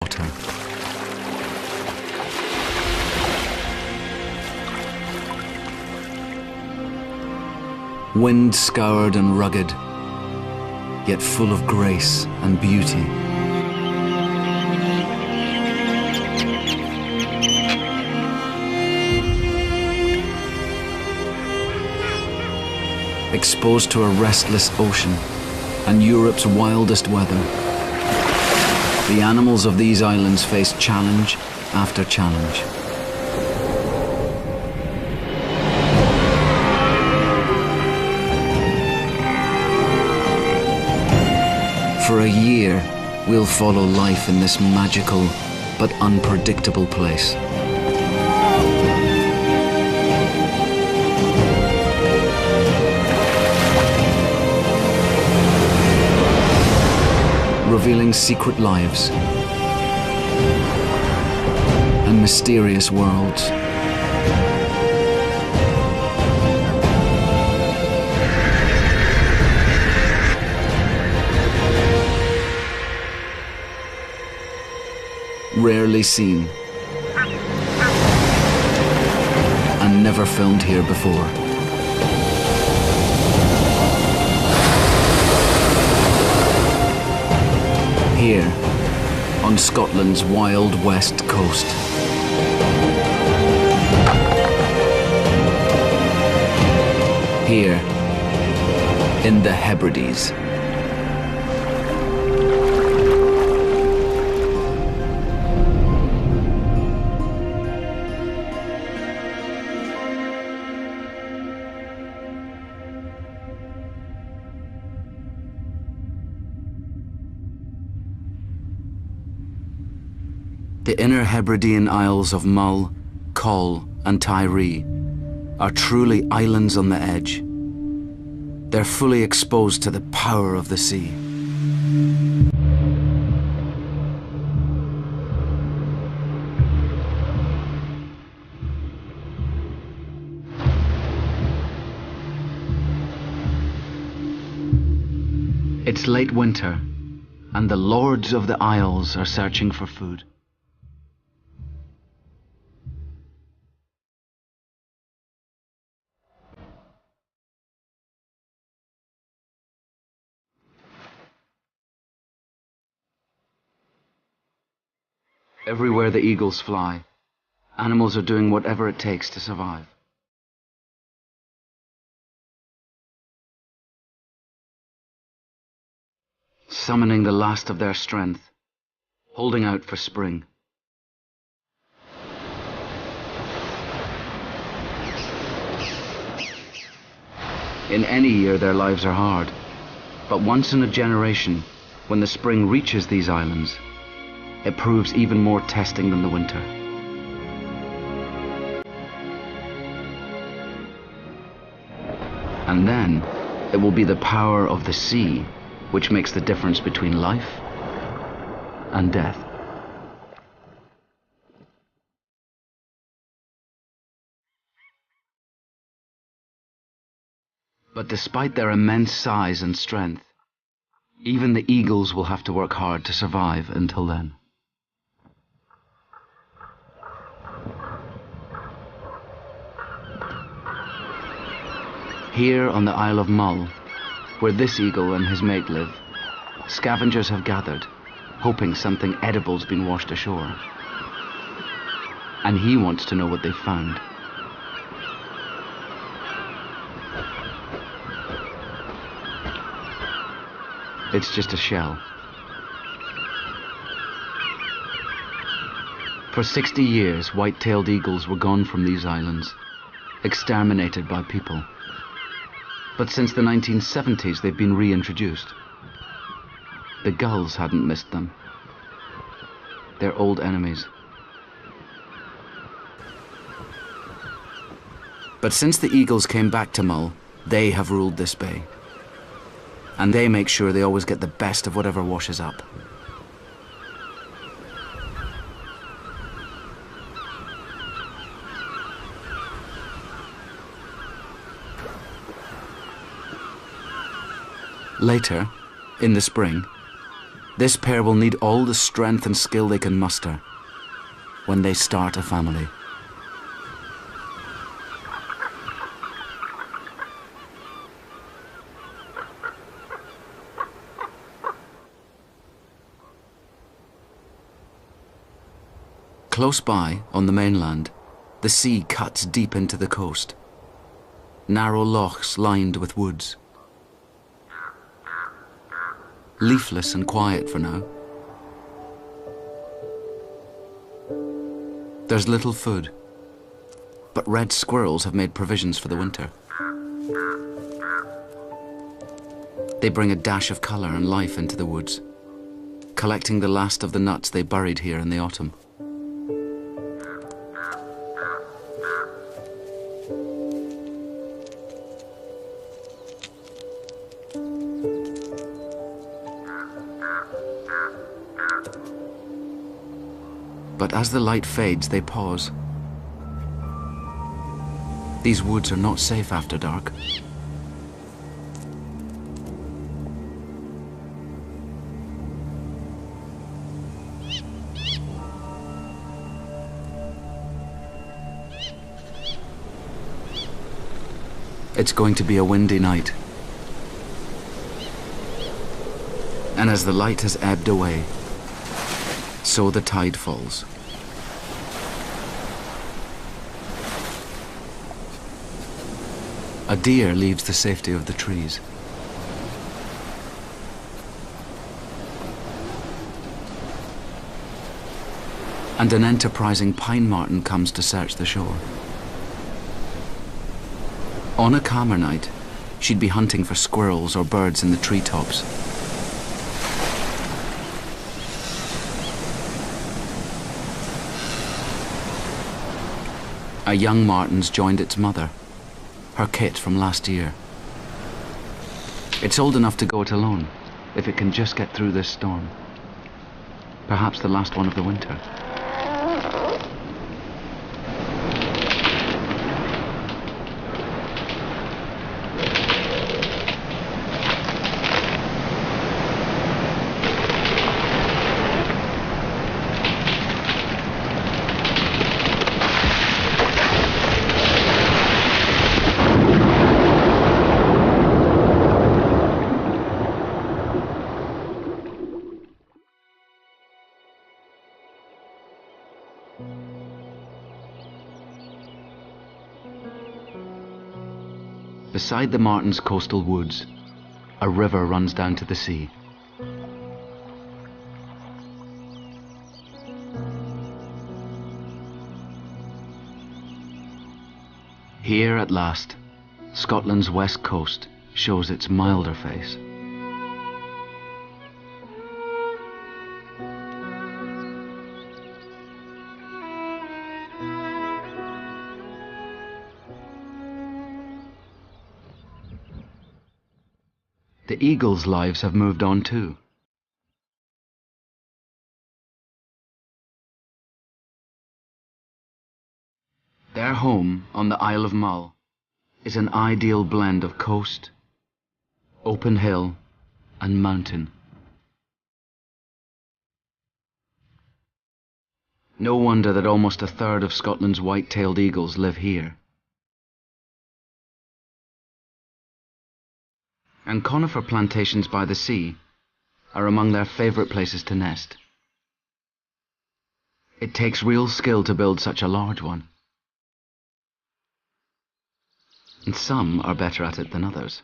water. Wind scoured and rugged, yet full of grace and beauty. Exposed to a restless ocean and Europe's wildest weather, the animals of these islands face challenge after challenge. For a year, we'll follow life in this magical but unpredictable place. Revealing secret lives and mysterious worlds. Rarely seen and never filmed here before. Here, on Scotland's wild west coast. Here, in the Hebrides. The inner Hebridean Isles of Mull, Coll and Tiree are truly islands on the edge. They're fully exposed to the power of the sea. It's late winter, and the lords of the Isles are searching for food. Everywhere the eagles fly, animals are doing whatever it takes to survive. Summoning the last of their strength, holding out for spring. In any year their lives are hard, but once in a generation, when the spring reaches these islands, it proves even more testing than the winter. And then, it will be the power of the sea which makes the difference between life and death. But despite their immense size and strength, even the eagles will have to work hard to survive until then. Here on the Isle of Mull, where this eagle and his mate live, scavengers have gathered, hoping something edible's been washed ashore. And he wants to know what they've found. It's just a shell. For 60 years, white-tailed eagles were gone from these islands, exterminated by people. But since the 1970s, they've been reintroduced. The gulls hadn't missed them. They're old enemies. But since the eagles came back to Mull, they have ruled this bay. And they make sure they always get the best of whatever washes up. Later, in the spring, This pair will need all the strength and skill they can muster when they start a family. Close by, on the mainland, the sea cuts deep into the coast. Narrow lochs lined with woods. Leafless and quiet for now. There's little food, but red squirrels have made provisions for the winter. They bring a dash of colour and life into the woods, collecting the last of the nuts they buried here in the autumn. But as the light fades, they pause. These woods are not safe after dark. It's going to be a windy night. And as the light has ebbed away, so the tide falls. A deer leaves the safety of the trees. And an enterprising pine marten comes to search the shore. On a calmer night, she'd be hunting for squirrels or birds in the treetops. A young marten's joined its mother, her kit from last year. It's old enough to go it alone, if it can just get through this storm. Perhaps the last one of the winter. Beside the marten's coastal woods, a river runs down to the sea. Here at last, Scotland's west coast shows its milder face. The eagles' lives have moved on too. Their home on the Isle of Mull is an ideal blend of coast, open hill, and mountain. No wonder that almost a third of Scotland's white-tailed eagles live here. And conifer plantations by the sea are among their favourite places to nest. It takes real skill to build such a large one. And some are better at it than others.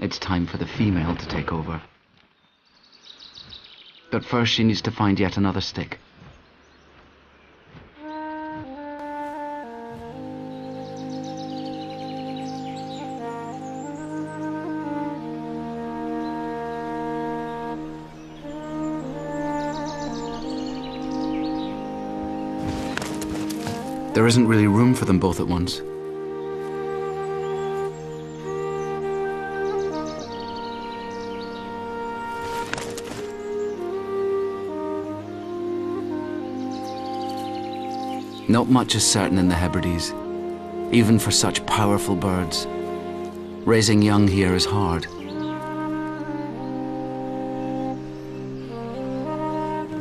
It's time for the female to take over. But first she needs to find yet another stick. There isn't really room for them both at once. Not much is certain in the Hebrides, even for such powerful birds. Raising young here is hard.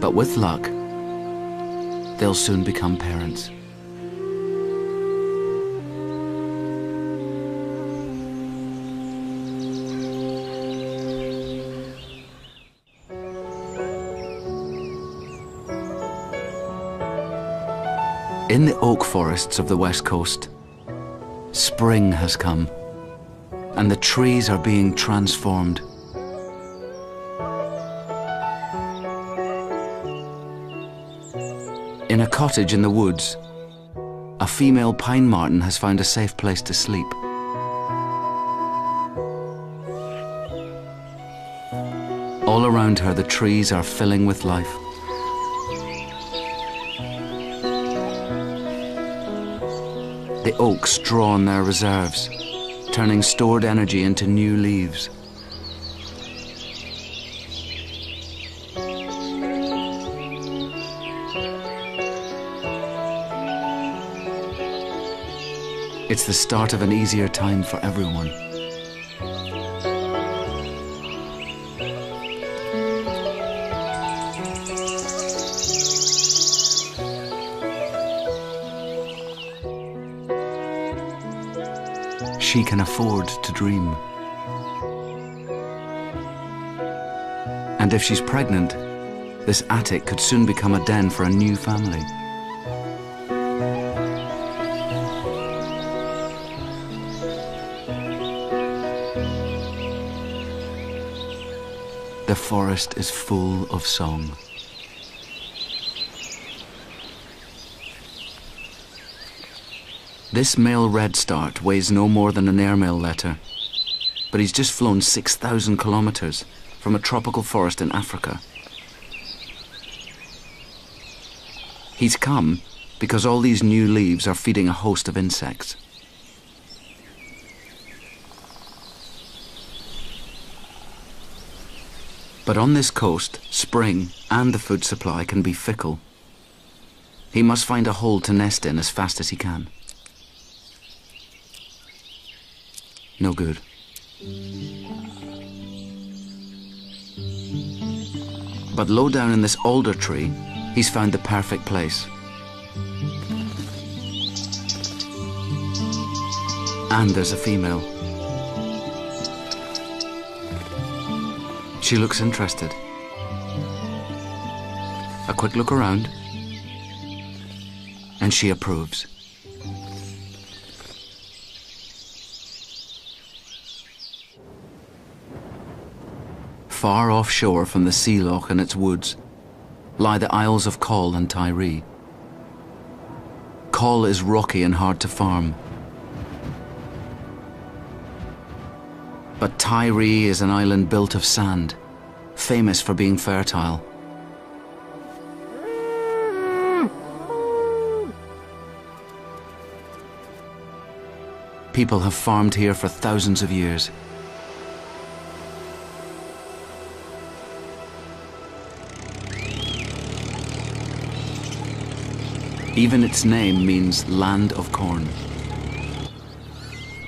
But with luck, they'll soon become parents. In the oak forests of the West Coast, spring has come, and the trees are being transformed. In a cottage in the woods, a female pine marten has found a safe place to sleep. All around her, the trees are filling with life. The oaks draw on their reserves, turning stored energy into new leaves. It's the start of an easier time for everyone. She can afford to dream. And if she's pregnant, this attic could soon become a den for a new family. The forest is full of song. This male redstart weighs no more than an airmail letter, but he's just flown 6,000 kilometers from a tropical forest in Africa. He's come because all these new leaves are feeding a host of insects. But on this coast, spring and the food supply can be fickle. He must find a hole to nest in as fast as he can. No good. But low down in this alder tree, he's found the perfect place. And there's a female. She looks interested. A quick look around, and she approves. Far offshore from the sea loch and its woods lie the Isles of Coll and Tiree. Coll is rocky and hard to farm. But Tiree is an island built of sand, famous for being fertile. People have farmed here for thousands of years. Even its name means land of corn.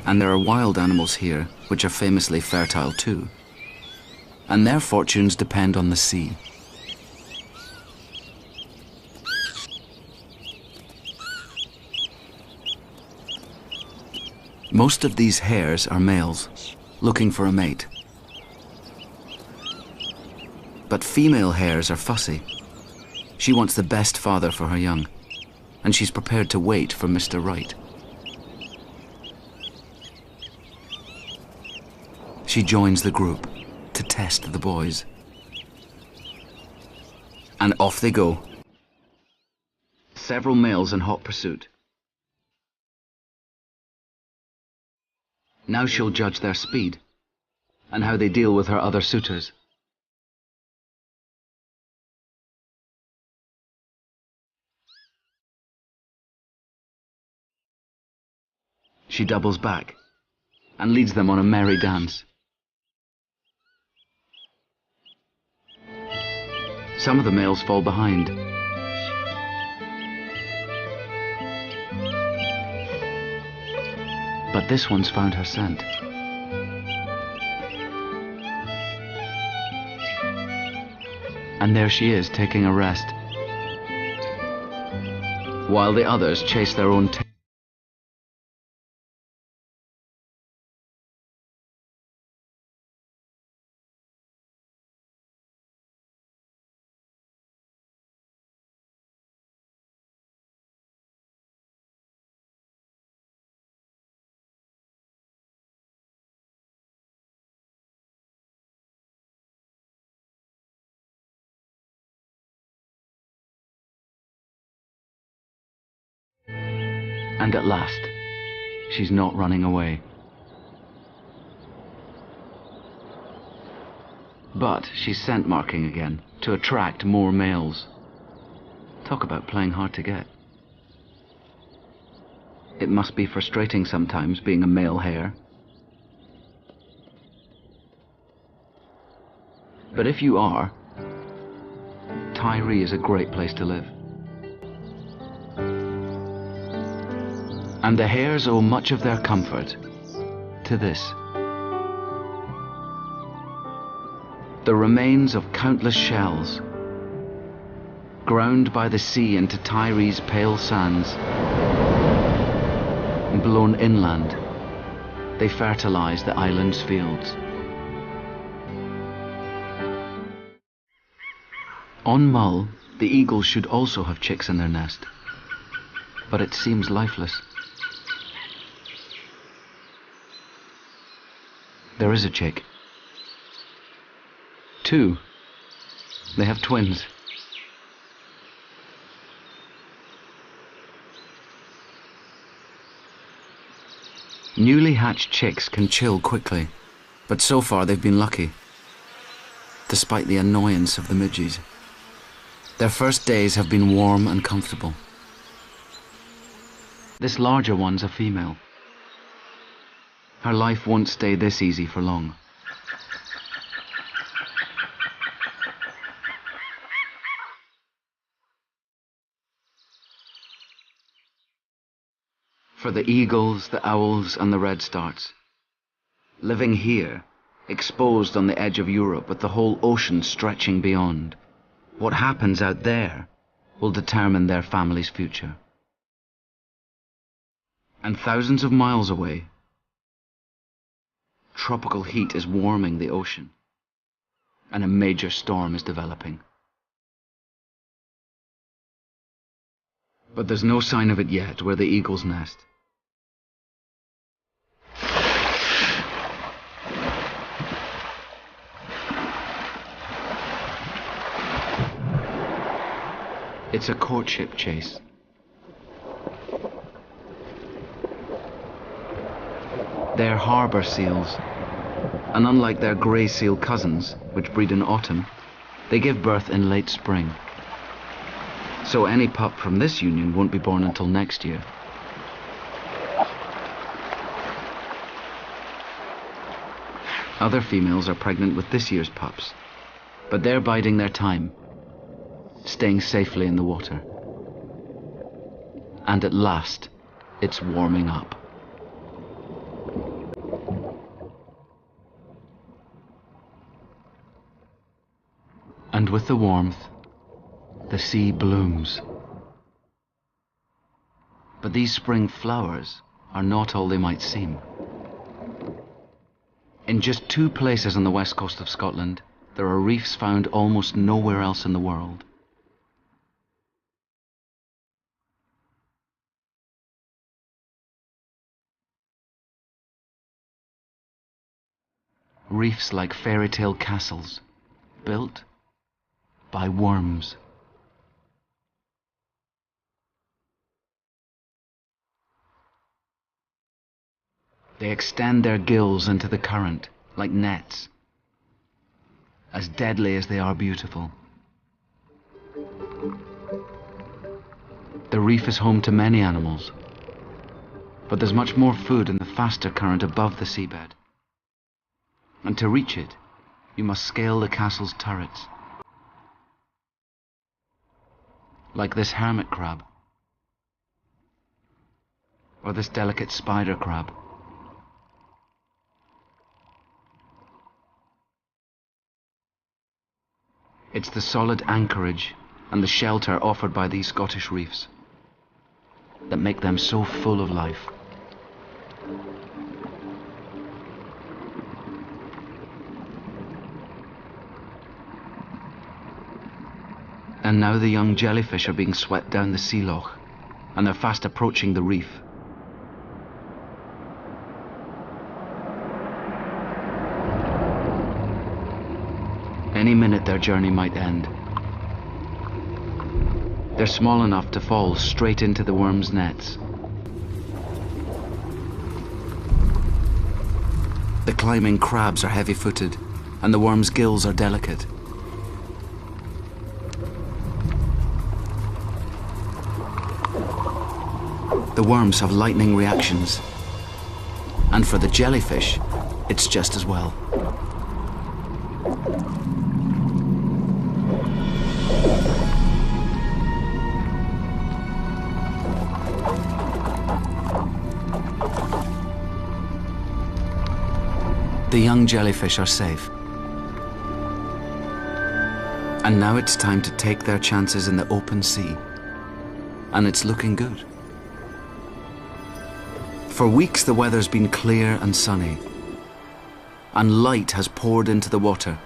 And there are wild animals here which are famously fertile too. And their fortunes depend on the sea. Most of these hares are males, looking for a mate. But female hares are fussy. She wants the best father for her young, and she's prepared to wait for Mr. Right. She joins the group to test the boys. And off they go. Several males in hot pursuit. Now she'll judge their speed and how they deal with her other suitors. She doubles back and leads them on a merry dance. Some of the males fall behind. But this one's found her scent. And there she is, taking a rest, while the others chase their own tail. And at last, she's not running away. But she's scent marking again to attract more males. Talk about playing hard to get. It must be frustrating sometimes being a male hare. But if you are, Tyree is a great place to live. And the hares owe much of their comfort to this. The remains of countless shells, ground by the sea into Tyree's pale sands, and blown inland, they fertilize the island's fields. On Mull, the eagles should also have chicks in their nest, but it seems lifeless. There is a chick. 2. They have twins. Newly hatched chicks can chill quickly, but so far they've been lucky, despite the annoyance of the midges. Their first days have been warm and comfortable. This larger one's a female. Her life won't stay this easy for long. For the eagles, the owls, and the redstarts, living here, exposed on the edge of Europe with the whole ocean stretching beyond, what happens out there will determine their family's future. And thousands of miles away, tropical heat is warming the ocean, and a major storm is developing. But there's no sign of it yet where the eagles nest. It's a courtship chase. They're harbour seals, and unlike their grey seal cousins, which breed in autumn, they give birth in late spring. So any pup from this union won't be born until next year. Other females are pregnant with this year's pups, but they're biding their time, staying safely in the water. And at last, it's warming up. And with the warmth, the sea blooms. But these spring flowers are not all they might seem. In just 2 places on the west coast of Scotland, there are reefs found almost nowhere else in the world. Reefs like fairy tale castles, built by worms. They extend their gills into the current like nets, as deadly as they are beautiful. The reef is home to many animals, but there's much more food in the faster current above the seabed. And to reach it, you must scale the castle's turrets, like this hermit crab, or this delicate spider crab. It's the solid anchorage and the shelter offered by these Scottish reefs that make them so full of life. And now the young jellyfish are being swept down the sea loch, and they're fast approaching the reef. Any minute their journey might end. They're small enough to fall straight into the worms' nets. The climbing crabs are heavy-footed, and the worms' gills are delicate. The worms have lightning reactions, and for the jellyfish, it's just as well. The young jellyfish are safe. And now it's time to take their chances in the open sea. And it's looking good. For weeks the weather's been clear and sunny, and light has poured into the water.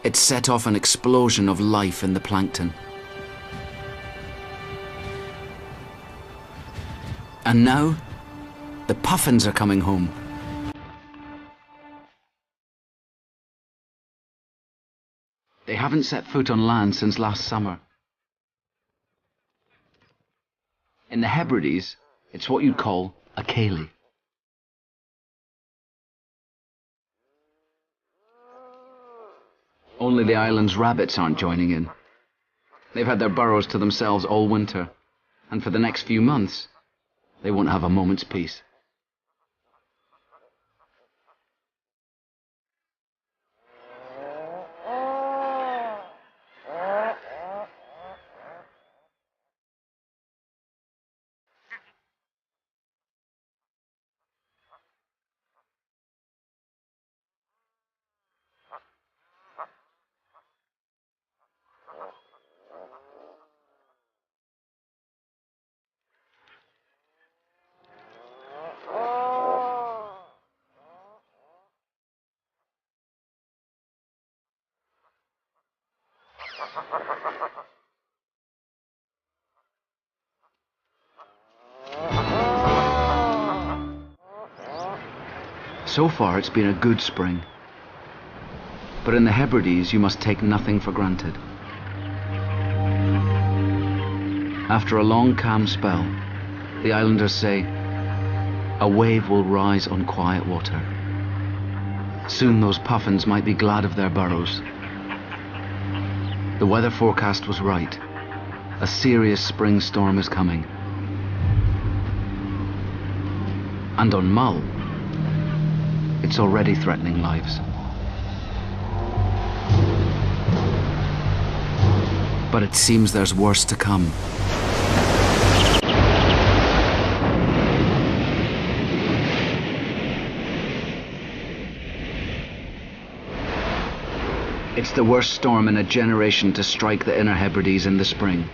It's set off an explosion of life in the plankton. And now, the puffins are coming home. They haven't set foot on land since last summer. In the Hebrides, it's what you'd call a céilí. Only the island's rabbits aren't joining in. They've had their burrows to themselves all winter, and for the next few months, they won't have a moment's peace. So far it's been a good spring, but in the Hebrides you must take nothing for granted. After a long calm spell, the islanders say, a wave will rise on quiet water. Soon those puffins might be glad of their burrows. The weather forecast was right. A serious spring storm is coming. And on Mull, it's already threatening lives. But it seems there's worse to come. It's the worst storm in a generation to strike the Inner Hebrides in the spring.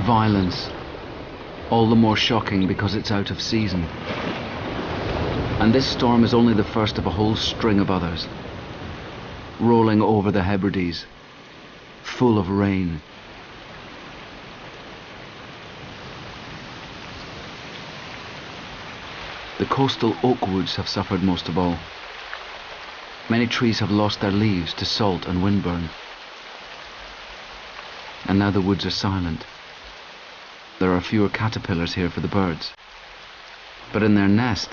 Violence, all the more shocking because it's out of season. And this storm is only the first of a whole string of others. rolling over the Hebrides, full of rain. The coastal oak woods have suffered most of all. Many trees have lost their leaves to salt and windburn. And now the woods are silent. There are fewer caterpillars here for the birds. But in their nest,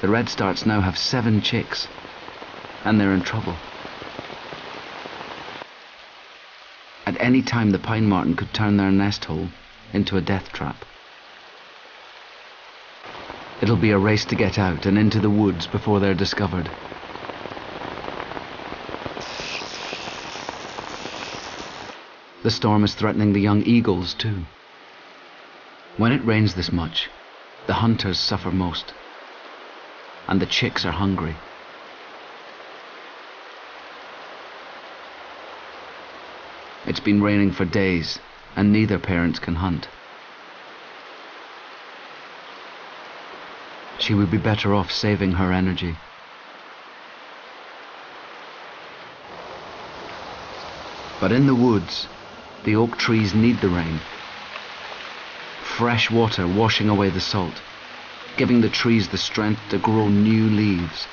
the redstarts now have 7 chicks, and they're in trouble. At any time, the pine marten could turn their nest hole into a death trap. It'll be a race to get out and into the woods before they're discovered. The storm is threatening the young eagles too. When it rains this much, the hunters suffer most, and the chicks are hungry. It's been raining for days, and neither parent can hunt. She would be better off saving her energy. But in the woods, the oak trees need the rain. Fresh water washing away the salt, giving the trees the strength to grow new leaves.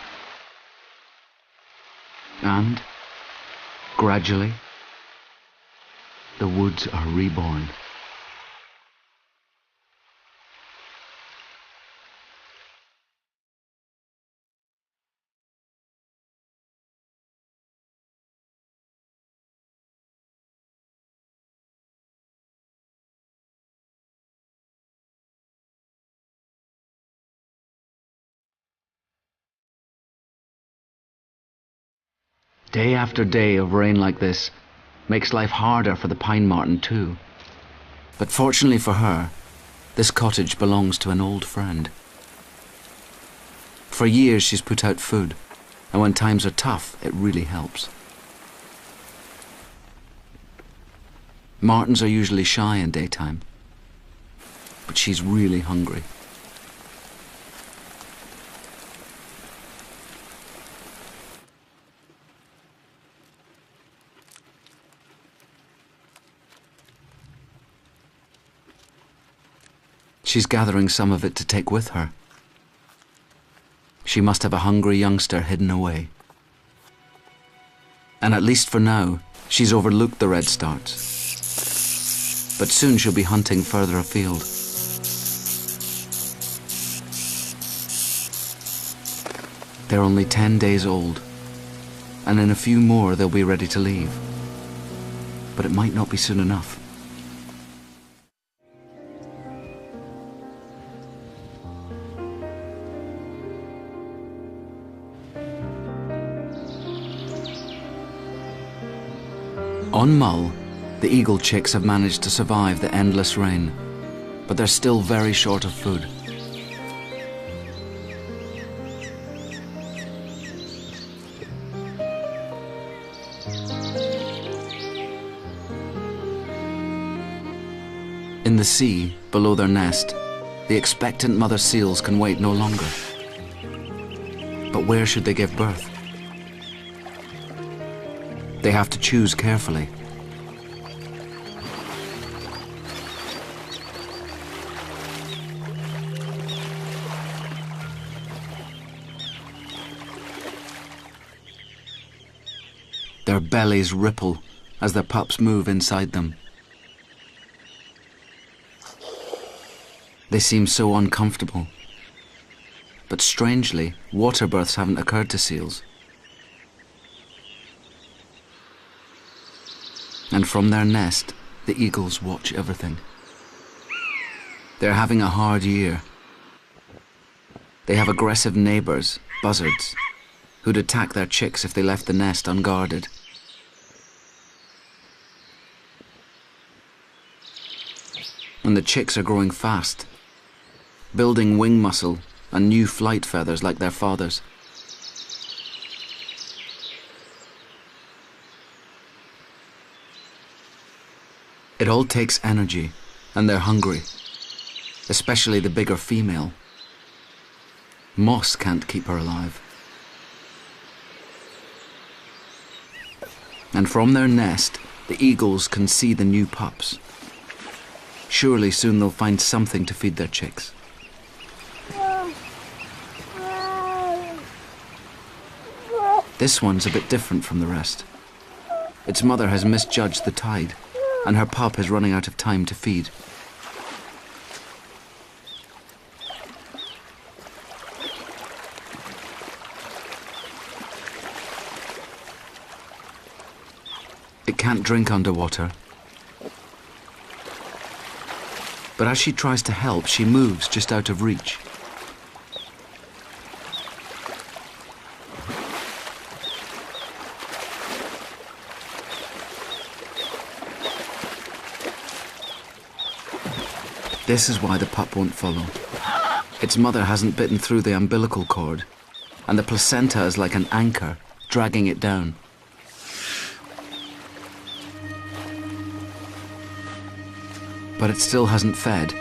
And, gradually, the woods are reborn. Day after day of rain like this makes life harder for the pine marten too. But fortunately for her, this cottage belongs to an old friend. For years she's put out food, and when times are tough, it really helps. Martens are usually shy in daytime, but she's really hungry. She's gathering some of it to take with her. She must have a hungry youngster hidden away. And at least for now, she's overlooked the redstarts. But soon she'll be hunting further afield. They're only 10 days old, and in a few more they'll be ready to leave. But it might not be soon enough. On Mull, the eagle chicks have managed to survive the endless rain, but they're still very short of food. In the sea, below their nest, the expectant mother seals can wait no longer. But where should they give birth? They have to choose carefully. Their bellies ripple as their pups move inside them. They seem so uncomfortable. But strangely, water births haven't occurred to seals. And from their nest, the eagles watch everything. They're having a hard year. They have aggressive neighbours, buzzards, who'd attack their chicks if they left the nest unguarded. And the chicks are growing fast, building wing muscle and new flight feathers like their fathers. It all takes energy, and they're hungry, especially the bigger female. Moss can't keep her alive. And from their nest, the eagles can see the new pups. Surely soon they'll find something to feed their chicks. This one's a bit different from the rest. Its mother has misjudged the tide, and her pup is running out of time to feed. It can't drink underwater. But as she tries to help, she moves just out of reach. This is why the pup won't follow. Its mother hasn't bitten through the umbilical cord, and the placenta is like an anchor, dragging it down. But it still hasn't fed.